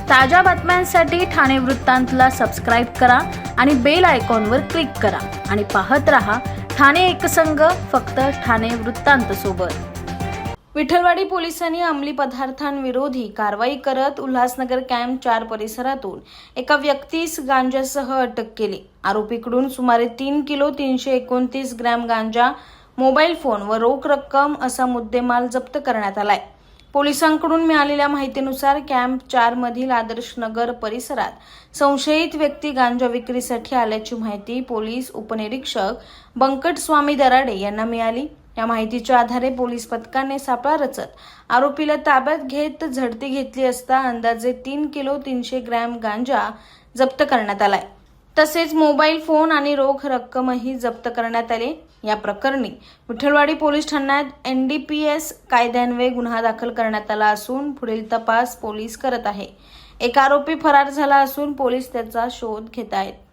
ताज्या बातम्यांसाठी ठाणे वृत्तांतला सबस्क्राईब करा आणि बेल आयकॉनवर क्लिक करा आणि पाहत रहा ठाणे एकसंघ, फक्त ठाणे वृत्तांत सोबत। विठलवाडी पोलिसांनी अंमली पदार्थांविरोधी कारवाई करत उल्हासनगर कॅम्प 4 परिसरातून एका व्यक्तीस गांजासह अटक केली। आरोपीकडून सुमारे 3 किलो 329 ग्रॅम गांजा, मोबाईल फोन व रोख रक्कम असा मुद्देमाल जप्त करण्यात आलाय। पोलिसांकडून मिळालेल्या माहितीनुसार कॅम्प 4 मधील आदर्श नगर परिसरात संशयित व्यक्ती गांजा विक्रीसाठी आल्याची माहिती पोलीस उपनिरीक्षक बंकट स्वामी दराडे यांना मिळाली। या माहितीच्या आधारे पोलीस पथकाने सापळा रचत आरोपीला ताब्यात घेत झडती घेतली असता अंदाजे 3 किलो 300 ग्रॅम गांजा जप्त करण्यात आलाय। तसेच मोबाईल फोन आणि रोख रक्कमही जप्त करण्यात आले। या प्रकरणी विठलवाडी पोलीस ठाण्यात NDPS कायद्यान्वये गुन्हा दाखल करण्यात आला असून पुढील तपास पोलीस करत आहे। एक आरोपी फरार झाला असून पोलीस त्याचा शोध घेत आहेत।